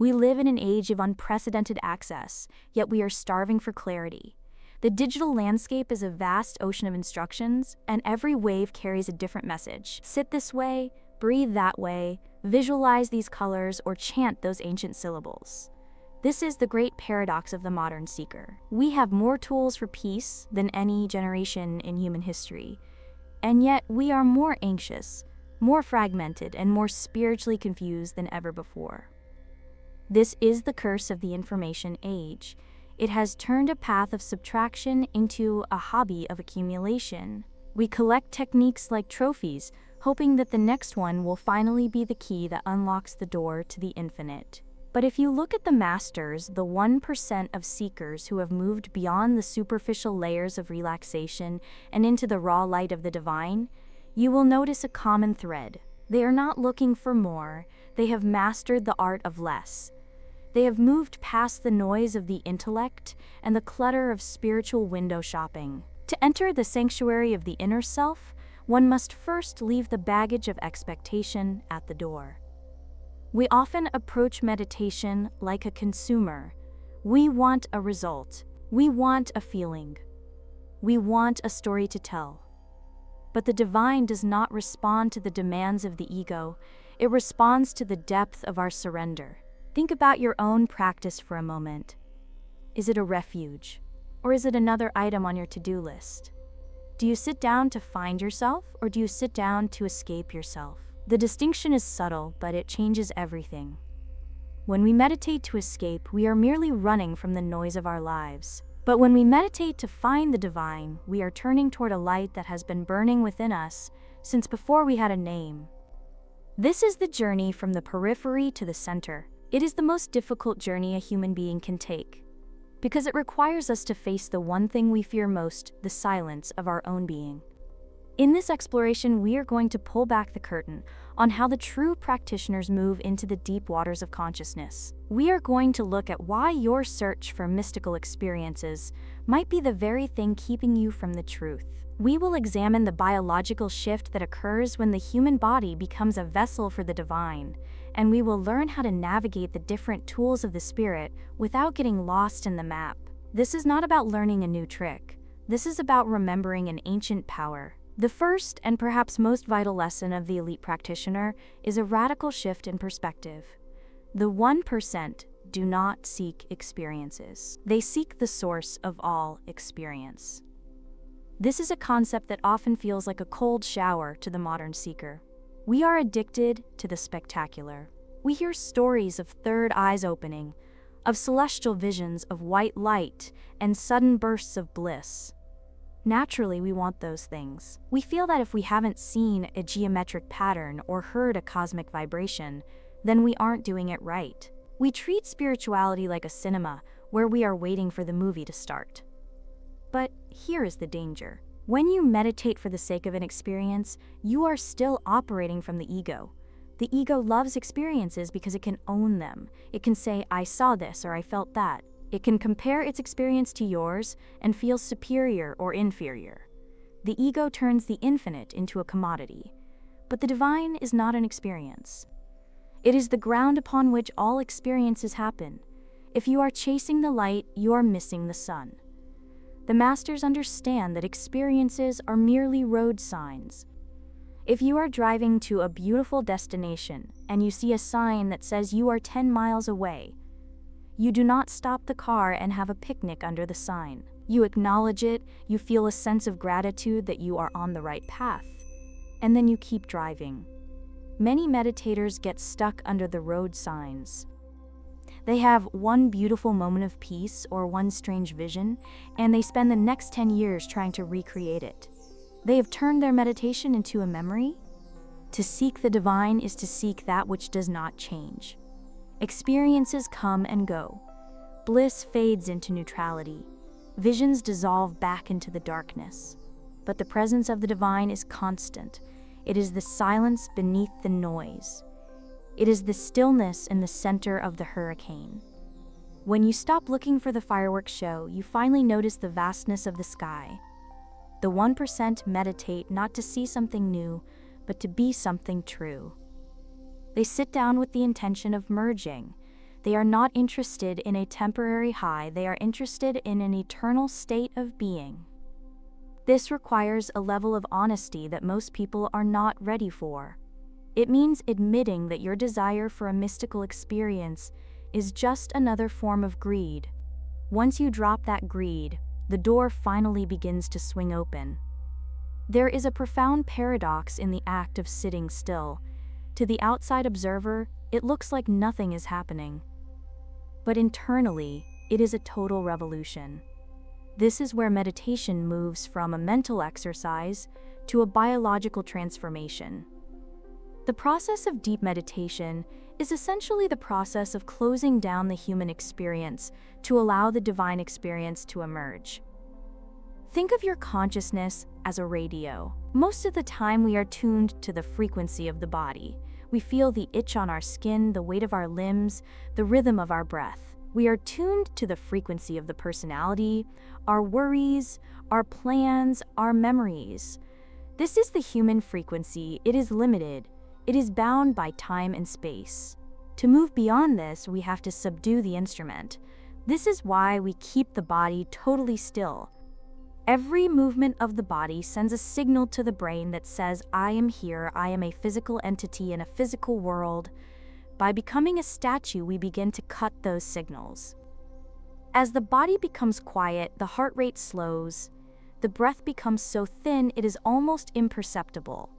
We live in an age of unprecedented access, yet we are starving for clarity. The digital landscape is a vast ocean of instructions, and every wave carries a different message. Sit this way, breathe that way, visualize these colors, or chant those ancient syllables. This is the great paradox of the modern seeker. We have more tools for peace than any generation in human history, and yet we are more anxious, more fragmented, and more spiritually confused than ever before. This is the curse of the information age. It has turned a path of subtraction into a hobby of accumulation. We collect techniques like trophies, hoping that the next one will finally be the key that unlocks the door to the infinite. But if you look at the masters, the 1% of seekers who have moved beyond the superficial layers of relaxation and into the raw light of the divine, you will notice a common thread. They are not looking for more, they have mastered the art of less. They have moved past the noise of the intellect and the clutter of spiritual window shopping. To enter the sanctuary of the inner self, one must first leave the baggage of expectation at the door. We often approach meditation like a consumer. We want a result. We want a feeling. We want a story to tell. But the divine does not respond to the demands of the ego. It responds to the depth of our surrender. Think about your own practice for a moment. Is it a refuge, or is it another item on your to-do list? Do you sit down to find yourself, or do you sit down to escape yourself? The distinction is subtle, but it changes everything. When we meditate to escape, we are merely running from the noise of our lives. But when we meditate to find the divine, we are turning toward a light that has been burning within us since before we had a name. This is the journey from the periphery to the center. It is the most difficult journey a human being can take, because it requires us to face the one thing we fear most, the silence of our own being. In this exploration, we are going to pull back the curtain on how the true practitioners move into the deep waters of consciousness. We are going to look at why your search for mystical experiences might be the very thing keeping you from the truth. We will examine the biological shift that occurs when the human body becomes a vessel for the divine, and we will learn how to navigate the different tools of the spirit without getting lost in the map. This is not about learning a new trick. This is about remembering an ancient power. The first and perhaps most vital lesson of the elite practitioner is a radical shift in perspective. The 1% do not seek experiences. They seek the source of all experience. This is a concept that often feels like a cold shower to the modern seeker. We are addicted to the spectacular. We hear stories of third eyes opening, of celestial visions of white light and sudden bursts of bliss. Naturally, we want those things. We feel that if we haven't seen a geometric pattern or heard a cosmic vibration, then we aren't doing it right. We treat spirituality like a cinema where we are waiting for the movie to start. But here is the danger. When you meditate for the sake of an experience, you are still operating from the ego. The ego loves experiences because it can own them. It can say, I saw this or I felt that. It can compare its experience to yours and feel superior or inferior. The ego turns the infinite into a commodity. But the divine is not an experience. It is the ground upon which all experiences happen. If you are chasing the light, you are missing the sun. The masters understand that experiences are merely road signs. If you are driving to a beautiful destination and you see a sign that says you are 10 miles away, you do not stop the car and have a picnic under the sign. You acknowledge it, you feel a sense of gratitude that you are on the right path, and then you keep driving. Many meditators get stuck under the road signs. They have one beautiful moment of peace or one strange vision, and they spend the next 10 years trying to recreate it. They have turned their meditation into a memory. To seek the divine is to seek that which does not change. Experiences come and go. Bliss fades into neutrality. Visions dissolve back into the darkness. But the presence of the divine is constant. It is the silence beneath the noise. It is the stillness in the center of the hurricane. When you stop looking for the fireworks show, you finally notice the vastness of the sky. The 1% meditate not to see something new, but to be something true. They sit down with the intention of merging, They are not interested in a temporary high, they are interested in an eternal state of being. This requires a level of honesty that most people are not ready for. It means admitting that your desire for a mystical experience is just another form of greed. Once you drop that greed, the door finally begins to swing open. There is a profound paradox in the act of sitting still. To the outside observer, it looks like nothing is happening. But internally, it is a total revolution. This is where meditation moves from a mental exercise to a biological transformation. The process of deep meditation is essentially the process of closing down the human experience to allow the divine experience to emerge. Think of your consciousness as a radio. Most of the time we are tuned to the frequency of the body. We feel the itch on our skin, the weight of our limbs, the rhythm of our breath. We are tuned to the frequency of the personality, our worries, our plans, our memories. This is the human frequency. It is limited. It is bound by time and space. To move beyond this, we have to subdue the instrument. This is why we keep the body totally still. Every movement of the body sends a signal to the brain that says, I am here, I am a physical entity in a physical world. By becoming a statue, we begin to cut those signals. As the body becomes quiet, the heart rate slows. The breath becomes so thin it is almost imperceptible.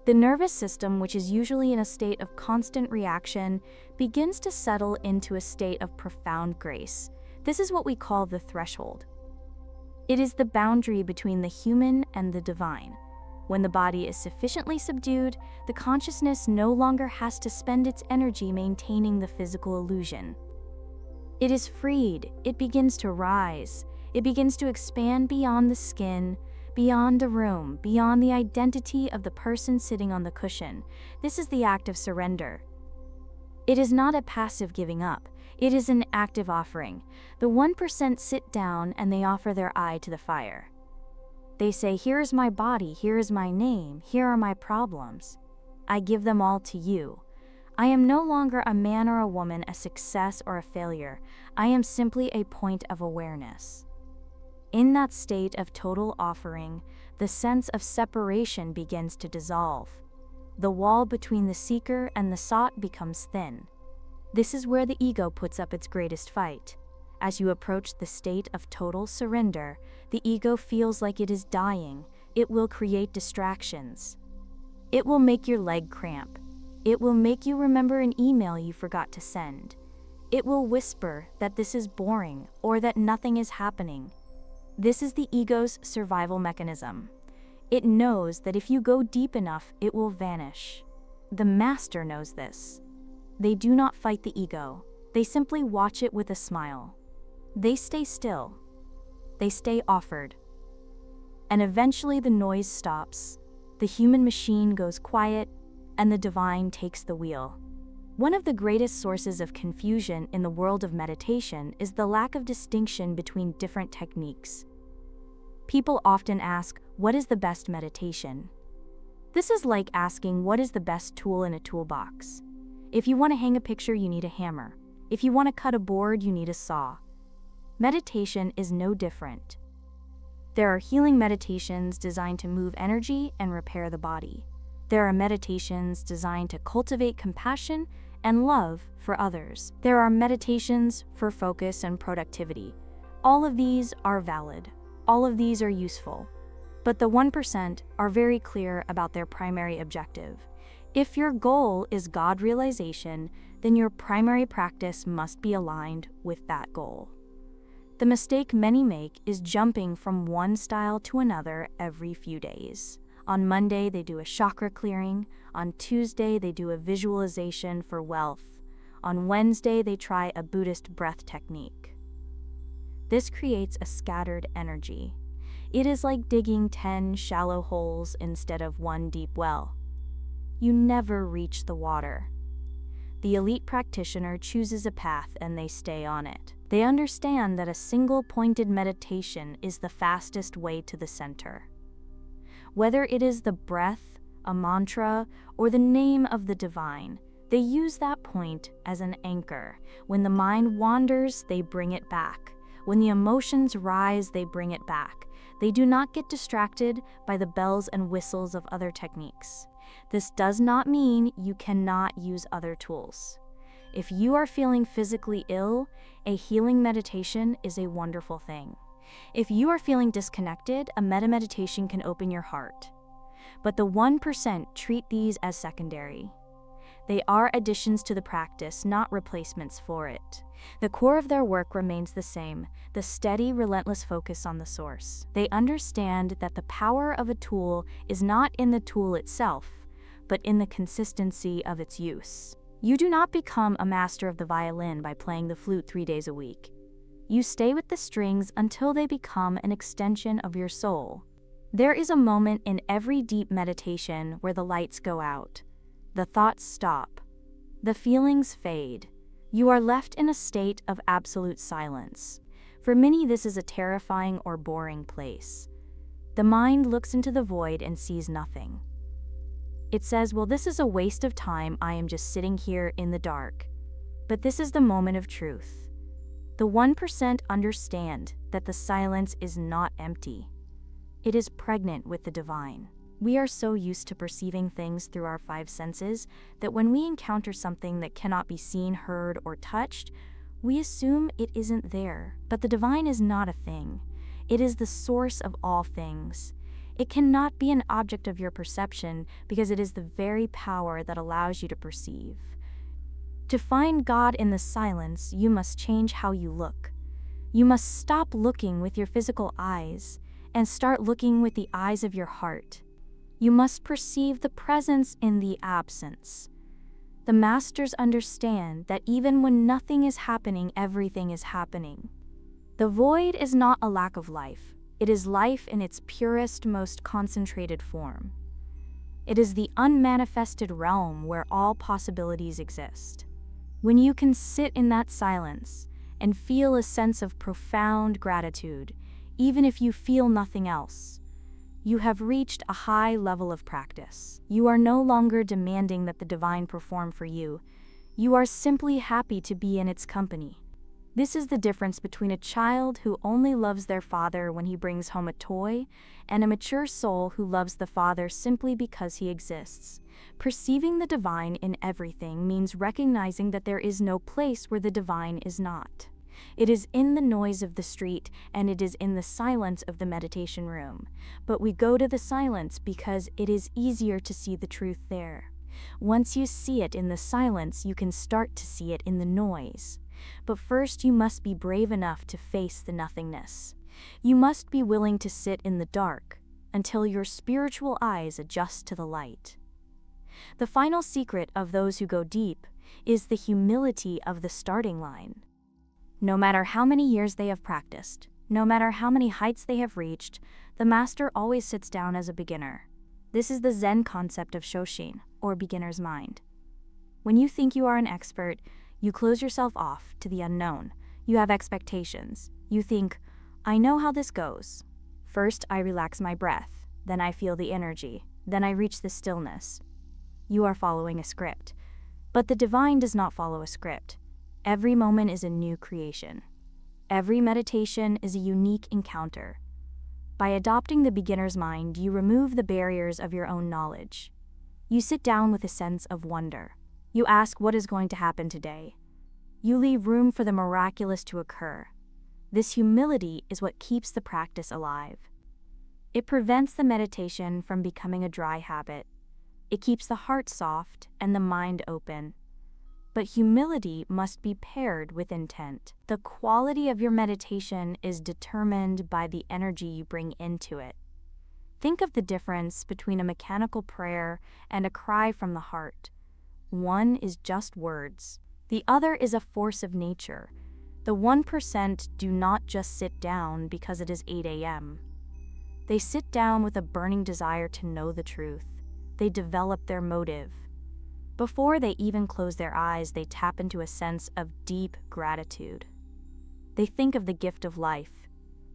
The nervous system, which is usually in a state of constant reaction, begins to settle into a state of profound grace. This is what we call the threshold. It is the boundary between the human and the divine. When the body is sufficiently subdued, the consciousness no longer has to spend its energy maintaining the physical illusion. It is freed, it begins to rise, it begins to expand beyond the skin, beyond a room, beyond the identity of the person sitting on the cushion. This is the act of surrender. It is not a passive giving up. It is an active offering. The 1% sit down and they offer their eye to the fire. They say, here is my body, here is my name, here are my problems. I give them all to you. I am no longer a man or a woman, a success or a failure. I am simply a point of awareness. In that state of total offering, the sense of separation begins to dissolve. The wall between the seeker and the sought becomes thin. This is where the ego puts up its greatest fight. As you approach the state of total surrender, the ego feels like it is dying. It will create distractions. It will make your leg cramp. It will make you remember an email you forgot to send. It will whisper that this is boring or that nothing is happening. This is the ego's survival mechanism. It knows that if you go deep enough, it will vanish. The master knows this. They do not fight the ego. They simply watch it with a smile. They stay still. They stay offered. And eventually the noise stops. The human machine goes quiet, and the divine takes the wheel. One of the greatest sources of confusion in the world of meditation is the lack of distinction between different techniques. People often ask, what is the best meditation? This is like asking, what is the best tool in a toolbox? If you want to hang a picture, you need a hammer. If you want to cut a board, you need a saw. Meditation is no different. There are healing meditations designed to move energy and repair the body. There are meditations designed to cultivate compassion and love for others. There are meditations for focus and productivity. All of these are valid. All of these are useful. But the 1% are very clear about their primary objective. If your goal is God realization, then your primary practice must be aligned with that goal. The mistake many make is jumping from one style to another every few days. On Monday, they do a chakra clearing. On Tuesday, they do a visualization for wealth. On Wednesday, they try a Buddhist breath technique. This creates a scattered energy. It is like digging 10 shallow holes instead of one deep well. You never reach the water. The elite practitioner chooses a path and they stay on it. They understand that a single pointed meditation is the fastest way to the center. Whether it is the breath, a mantra, or the name of the divine, They use that point as an anchor. When the mind wanders, they bring it back. When the emotions rise, they bring it back. They do not get distracted by the bells and whistles of other techniques. This does not mean you cannot use other tools. If you are feeling physically ill, a healing meditation is a wonderful thing. If you are feeling disconnected, a meditation can open your heart. But the 1% treat these as secondary. They are additions to the practice, not replacements for it. The core of their work remains the same, the steady, relentless focus on the source. They understand that the power of a tool is not in the tool itself, but in the consistency of its use. You do not become a master of the violin by playing the flute 3 days a week. You stay with the strings until they become an extension of your soul. There is a moment in every deep meditation where the lights go out. The thoughts stop. The feelings fade. You are left in a state of absolute silence. For many, this is a terrifying or boring place. The mind looks into the void and sees nothing. It says, well, this is a waste of time. I am just sitting here in the dark. But this is the moment of truth. The 1% understand that the silence is not empty. It is pregnant with the divine. We are so used to perceiving things through our 5 senses that when we encounter something that cannot be seen, heard, or touched, we assume it isn't there. But the divine is not a thing. It is the source of all things. It cannot be an object of your perception because it is the very power that allows you to perceive. To find God in the silence, you must change how you look. You must stop looking with your physical eyes and start looking with the eyes of your heart. You must perceive the presence in the absence. The masters understand that even when nothing is happening, everything is happening. The void is not a lack of life. It is life in its purest, most concentrated form. It is the unmanifested realm where all possibilities exist. When you can sit in that silence and feel a sense of profound gratitude, even if you feel nothing else, you have reached a high level of practice. You are no longer demanding that the divine perform for you. You are simply happy to be in its company. This is the difference between a child who only loves their father when he brings home a toy and a mature soul who loves the father simply because he exists. Perceiving the divine in everything means recognizing that there is no place where the divine is not. It is in the noise of the street, and it is in the silence of the meditation room. But we go to the silence because it is easier to see the truth there. Once you see it in the silence, you can start to see it in the noise. But first, you must be brave enough to face the nothingness. You must be willing to sit in the dark until your spiritual eyes adjust to the light. The final secret of those who go deep is the humility of the starting line. No matter how many years they have practiced, no matter how many heights they have reached, the master always sits down as a beginner. This is the Zen concept of Shoshin, or beginner's mind. When you think you are an expert, you close yourself off to the unknown. You have expectations. You think, I know how this goes. First, I relax my breath. Then I feel the energy. Then I reach the stillness. You are following a script. But the divine does not follow a script. Every moment is a new creation. Every meditation is a unique encounter. By adopting the beginner's mind, you remove the barriers of your own knowledge. You sit down with a sense of wonder. You ask what is going to happen today. You leave room for the miraculous to occur. This humility is what keeps the practice alive. It prevents the meditation from becoming a dry habit. It keeps the heart soft and the mind open. But humility must be paired with intent. The quality of your meditation is determined by the energy you bring into it. Think of the difference between a mechanical prayer and a cry from the heart. One is just words. The other is a force of nature. The 1% do not just sit down because it is 8 a.m. They sit down with a burning desire to know the truth. They develop their motive. Before they even close their eyes, they tap into a sense of deep gratitude. They think of the gift of life.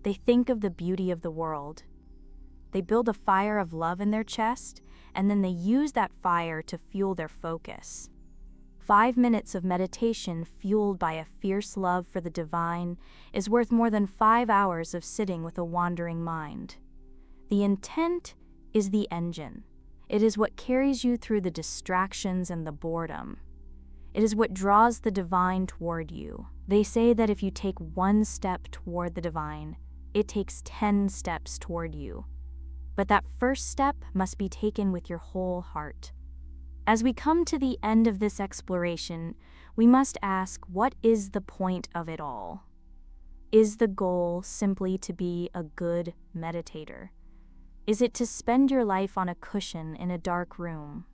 They think of the beauty of the world. They build a fire of love in their chest, and then they use that fire to fuel their focus. 5 minutes of meditation fueled by a fierce love for the divine is worth more than 5 hours of sitting with a wandering mind. The intent is the engine. It is what carries you through the distractions and the boredom. It is what draws the divine toward you. They say that if you take one step toward the divine, it takes 10 steps toward you. But that first step must be taken with your whole heart. As we come to the end of this exploration, we must ask, what is the point of it all? Is the goal simply to be a good meditator? Is it to spend your life on a cushion in a dark room?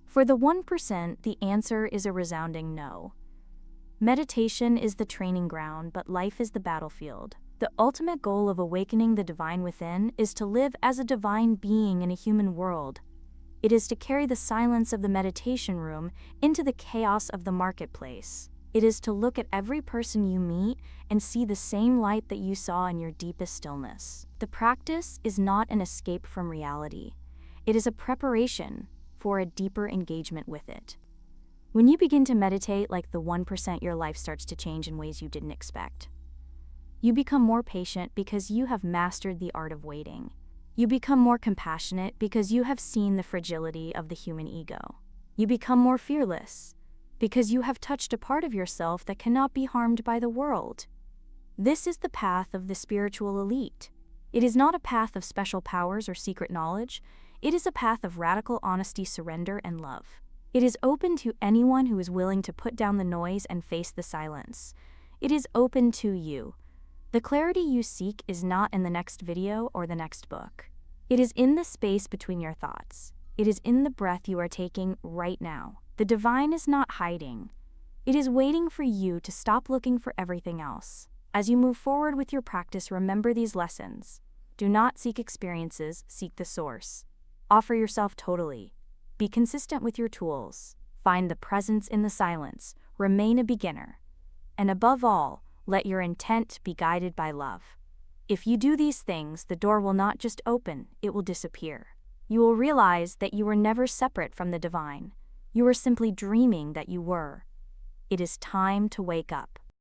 For the 1%, the answer is a resounding no. Meditation is the training ground, but life is the battlefield. The ultimate goal of awakening the divine within is to live as a divine being in a human world. It is to carry the silence of the meditation room into the chaos of the marketplace. It is to look at every person you meet and see the same light that you saw in your deepest stillness. The practice is not an escape from reality. It is a preparation for a deeper engagement with it. When you begin to meditate like the 1%, your life starts to change in ways you didn't expect. You become more patient because you have mastered the art of waiting. You become more compassionate because you have seen the fragility of the human ego. You become more fearless because you have touched a part of yourself that cannot be harmed by the world. This is the path of the spiritual elite. It is not a path of special powers or secret knowledge. It is a path of radical honesty, surrender, and love. It is open to anyone who is willing to put down the noise and face the silence. It is open to you. The clarity you seek is not in the next video or the next book. It is in the space between your thoughts. It is in the breath you are taking right now. The divine is not hiding. It is waiting for you to stop looking for everything else. As you move forward with your practice, remember these lessons. Do not seek experiences, seek the source. Offer yourself totally. Be consistent with your tools. Find the presence in the silence. Remain a beginner. And above all, let your intent be guided by love. If you do these things, the door will not just open, it will disappear. You will realize that you were never separate from the divine. You were simply dreaming that you were. It is time to wake up.